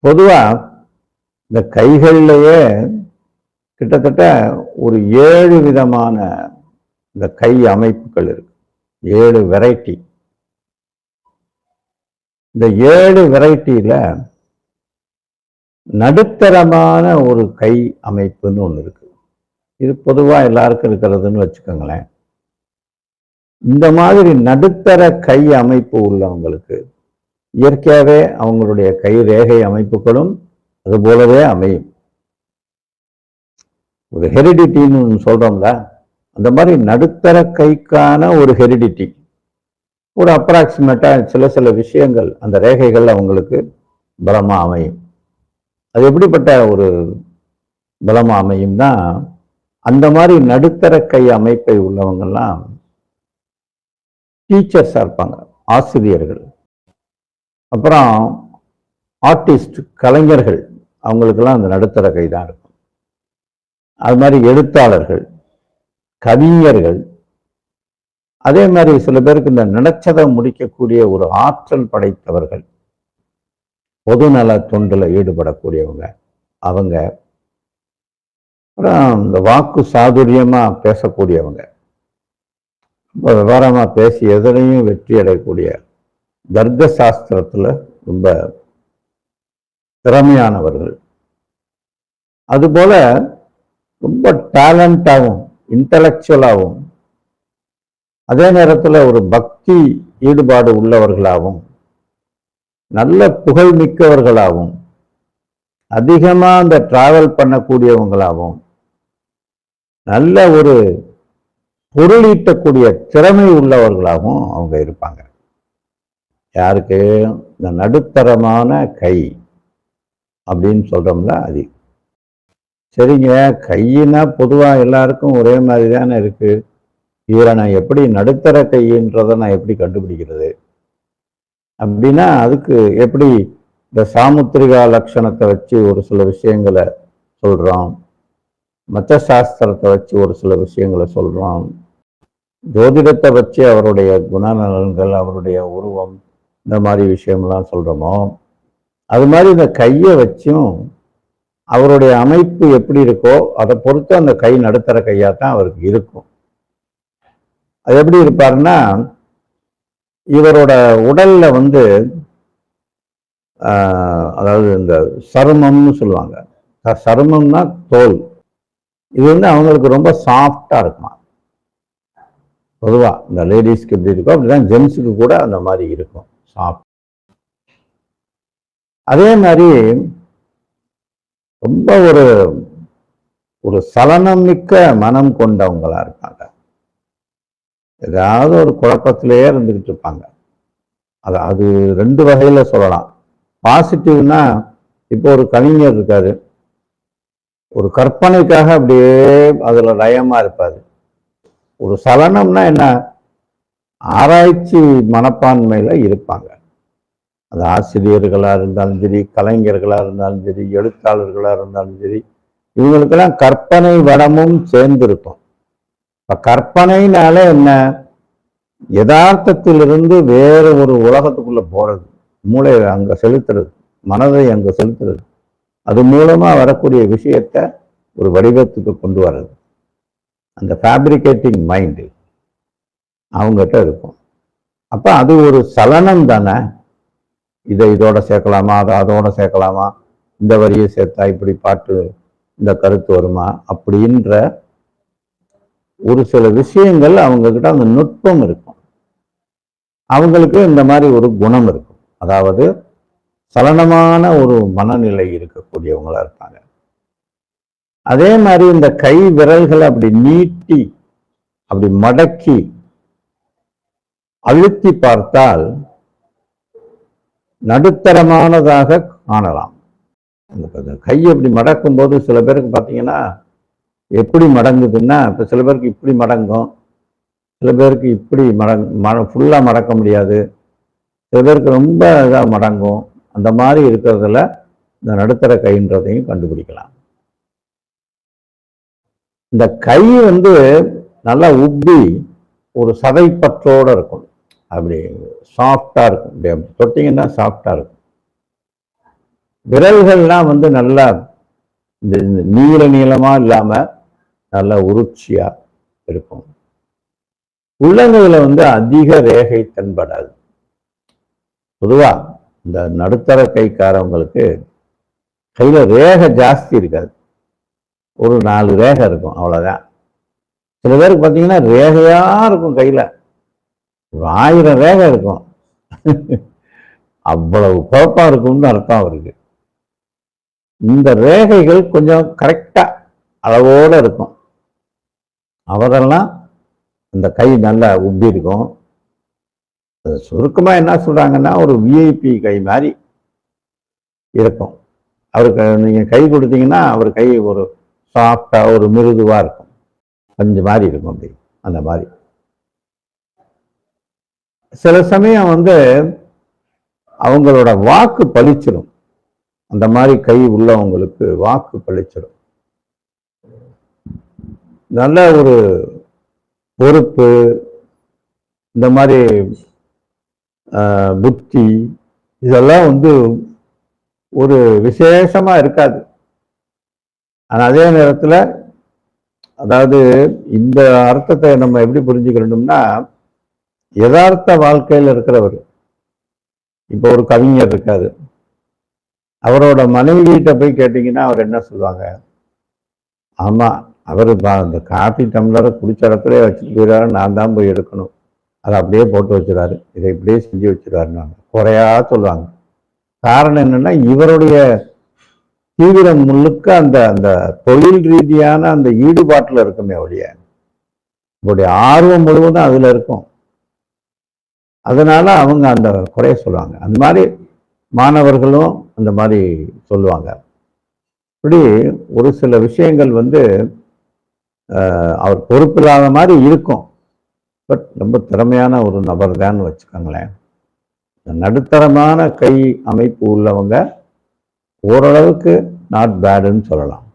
பொதுவா இந்த கைகள்லயே கிட்டத்தட்ட ஒரு 7 விதமான இந்த கை அமைப்புகள் இருக்கு. 7 வெரைட்டி. இந்த 7 வெரைட்டியில நடுத்தரமான ஒரு கை அமைப்புன்னு ஒண்ணு இருக்கு. இது பொதுவா எல்லாருக்கும் இருக்கிறதுன்னு வச்சுக்கோங்களேன். இந்த மாதிரி நடுத்தர கை அமைப்பு உள்ளவங்களுக்கு இயற்கையாகவே அவங்களுடைய கை ரேகை அமைப்புகளும் அது போலவே அமையும். ஒரு ஹெரிடிட்டின்னு சொல்றோம்ல, அந்த மாதிரி நடுத்தர கைக்கான ஒரு ஹெரிடிட்டி, ஒரு அப்ராக்சிமேட்டா சில விஷயங்கள் அந்த ரேகைகள் அவங்களுக்கு பலமா அமையும். அது எப்படிப்பட்ட ஒரு பலமா அமையும்னா, அந்த மாதிரி நடுத்தர கை அமைப்பை உள்ளவங்கெல்லாம் டீச்சர்ஸா இருப்பாங்க, ஆசிரியர்கள். அப்புறம் ஆர்டிஸ்ட், கலைஞர்கள், அவங்களுக்கெல்லாம் அந்த நடுத்தர கை தான் இருக்கும். அது மாதிரி எழுத்தாளர்கள், கவிஞர்கள், அதே மாதிரி சில பேருக்கு இந்த நினைச்சதை முடிக்கக்கூடிய ஒரு ஆற்றல் படைத்தவர்கள், பொதுநல தொண்டுல ஈடுபடக்கூடியவங்க அவங்க, அப்புறம் இந்த வாக்கு சாதுரியமா பேசக்கூடியவங்க, விவரமா பேசி எதனையும் வெற்றி அடையக்கூடிய, தர்க்க சாஸ்திரத்துல ரொம்ப திறமையானவர்கள், அதுபோல ரொம்ப டேலண்டாகவும் இன்டலெக்சுவலாகவும் அதே நேரத்தில் ஒரு பக்தி ஈடுபாடு உள்ளவர்களாகவும் நல்ல புகழ் மிக்கவர்களாகவும் அதிகமா அந்த டிராவல் பண்ணக்கூடியவங்களாகவும் நல்ல ஒரு பொருளீட்டக்கூடிய திறமை உள்ளவர்களாகவும் அவங்க இருப்பாங்க. யாருக்கு? இந்த நடுத்தரமான கை அப்படின்னு சொல்றோம்ல அது. சரிங்க, கையினா பொதுவா எல்லாருக்கும் ஒரே மாதிரி தானே இருக்கு. இதில் நான் எப்படி நடுத்தர கைன்றதை நான் எப்படி கண்டுபிடிக்கிறது அப்படின்னா, அதுக்கு எப்படி இந்த சாமுத்திரிகா லட்சணத்தை வச்சு ஒரு சில விஷயங்களை சொல்றோம், மற்ற சாஸ்திரத்தை வச்சு ஒரு சில விஷயங்களை சொல்றோம், ஜோதிடத்தை வச்சு அவருடைய குணநலன்கள், அவருடைய உருவம், இந்த மாதிரி விஷயம்லாம் சொல்றோமோ, அது மாதிரி இந்த கையை வச்சும் அவருடைய அமைப்பு எப்படி இருக்கோ அதை பொறுத்து அந்த கை நடுத்தர கையா தான் அவருக்கு இருக்கும். அது எப்படி இருப்பாருன்னா, இவரோட உடல்ல அதாவது இந்த சருமம்னு சொல்லுவாங்க. சருமம்னா தோல். இது அவங்களுக்கு ரொம்ப சாஃப்டா இருக்குமா. பொதுவா இந்த லேடிஸ்க்கு எப்படி இருக்கோ அப்படிதான் ஜென்ஸுக்கு கூட அந்த மாதிரி இருக்கும், சாஃப்ட். அதே மாதிரி ரொம்ப ஒரு சலனம் மிக்க மனம் கொண்டவங்களா இருப்பாங்க. ஏதாவது ஒரு குழப்பத்திலேயே இருந்துகிட்டு இருப்பாங்க. அது 2 வகையில சொல்லலாம். பாசிட்டிவ்னா, இப்போ ஒரு கவிஞர் இருக்காரு, ஒரு கற்பனைக்காக அப்படியே அதுல லயமா இருப்பாரு. ஒரு சலனம்னா என்ன? ஆராய்ச்சி மனப்பான்மையில இருப்பாங்க. அது ஆசிரியர்களா இருந்தாலும் சரி, கலைஞர்களா இருந்தாலும் சரி, எழுத்தாளர்களா இருந்தாலும் சரி, இவங்களுக்கெல்லாம் கற்பனை வளமும் சேர்ந்து இருக்கும். இப்ப கற்பனைனால என்ன? யதார்த்தத்திலிருந்து வேற ஒரு உலகத்துக்குள்ள போறது, மூளையை அங்க செலுத்துறது, மனதை அங்க செலுத்துறது, அது மூலமா வரக்கூடிய விஷயத்த ஒரு வடிவத்துக்கு கொண்டு வர்றது, அந்த ஃபேப்ரிகேட்டிங் மைண்டு அவங்ககிட்ட இருக்கும். அப்ப அது ஒரு சலனம் தானே. இதை இதோட சேர்க்கலாமா, அதை அதோட சேர்க்கலாமா, இந்த வரியை சேர்த்தா இப்படி பாட்டு இந்த கருத்து வருமா அப்படின்ற ஒரு சில விஷயங்கள் அவங்க கிட்ட அந்த நுட்பம் இருக்கும். அவங்களுக்கு இந்த மாதிரி ஒரு குணம் இருக்கும். அதாவது சலனமான ஒரு மனநிலை இருக்கக்கூடியவங்களா இருப்பாங்க. அதே மாதிரி இந்த கை விரல்களை அப்படி நீட்டி அப்படி மடக்கி அழுத்தி பார்த்தால் நடுத்தரமானதாக காணலாம். கை அப்படி மடக்கும் போது சில பேருக்கு பார்த்தீங்கன்னா எப்படி மடங்குதுன்னா, இப்போ சில பேருக்கு இப்படி மடங்கும், சில பேருக்கு இப்படி ஃபுல்லாக மடக்க முடியாது, சில பேருக்கு ரொம்ப இதாக மடங்கும். அந்த மாதிரி இருக்கிறதுல இந்த நடுத்தர கைன்றதையும் கண்டுபிடிக்கலாம். இந்த கை நல்லா உப்பி ஒரு சதைப்பற்றோட இருக்கும், அப்படி சாஃப்டா இருக்கும். அப்படி தொட்டிங்கன்னா சாஃப்டா இருக்கும். விரல்கள்லாம் வந்து நல்லா இந்த நீள நீளமா இல்லாம நல்லா உருட்சியா இருக்கும். உள்ளங்கையில வந்து அதிக ரேகை தென்படாது. பொதுவா இந்த நடுத்தர கைக்காரவங்களுக்கு கையில ரேகை ஜாஸ்தி இருக்காது. ஒரு 4 ரேகை இருக்கும், அவ்வளவுதான். சில பேருக்கு பார்த்தீங்கன்னா ரேகையா இருக்கும், கையில ஒரு 1000 ரேகை இருக்கும். அவ்வளவு குழப்பம் இருக்கும்னு அர்த்தம் அவருக்கு. இந்த ரேகைகள் கொஞ்சம் கரெக்டா அளவோட இருக்கும். அவரெல்லாம் அந்த கை நல்லா உப்பி இருக்கும். சுருக்கமா என்ன சொல்றாங்கன்னா, ஒரு விஐபி கை மாதிரி இருக்கும். அவருக்கு நீங்க கை கொடுத்தீங்கன்னா அவர் கை ஒரு சாஃப்டா ஒரு மிருதுவா இருக்கும், பஞ்சு மாதிரி இருக்கும். அப்படி அந்த மாதிரி சில சமயம் வந்து அவங்களோட வாக்கு பளிச்சிடும். அந்த மாதிரி கை உள்ளவங்களுக்கு வாக்கு பளிச்சிடும். நல்ல ஒரு பொறுப்பு, இந்த மாதிரி புத்தி, இதெல்லாம் வந்து ஒரு விசேஷமா இருக்காது. ஆனா அதே நேரத்துல, அதாவது இந்த அர்த்தத்தை நம்ம எப்படி புரிஞ்சுக்கணும்னா, யதார்த்த வாழ்க்கையில் இருக்கிறவர். இப்போ ஒரு கவிஞர் இருக்காரு, அவரோட மனைவிகிட்ட போய் கேட்டீங்கன்னா அவர் என்ன சொல்லுவாங்க? ஆமா, அவர் அந்த காபி டம்ளரை குடிச்ச இடத்துல வச்சுட்டு போயிடாரு, நான் தான் போய் எடுக்கணும், அதை அப்படியே போட்டு வச்சுறாரு, இதை இப்படியே செஞ்சு வச்சுருவாருன்னு குறையா சொல்லுவாங்க. காரணம் என்னன்னா, இவருடைய தீவிரம் முழுக்க அந்த அந்த தொழில் ரீதியான அந்த ஈடுபாட்டில் இருக்குமே ஒழிய, இவருடைய ஆர்வம் முழுவதும் அதுல இருக்கும். அதனால அவங்க அந்த குறைய சொல்லுவாங்க. அந்த மாதிரி மாணவர்களும் அந்த மாதிரி சொல்லுவாங்க. இப்படி ஒரு சில விஷயங்கள் வந்து அவர் பொறுப்பில்லாத மாதிரி இருக்கும். பட் ரொம்ப திறமையான ஒரு நபர் தான் வச்சுக்கோங்களேன். நடுத்தரமான கை அமைப்பு உள்ளவங்க ஓரளவுக்கு நாட் பேடுன்னு சொல்லலாம்.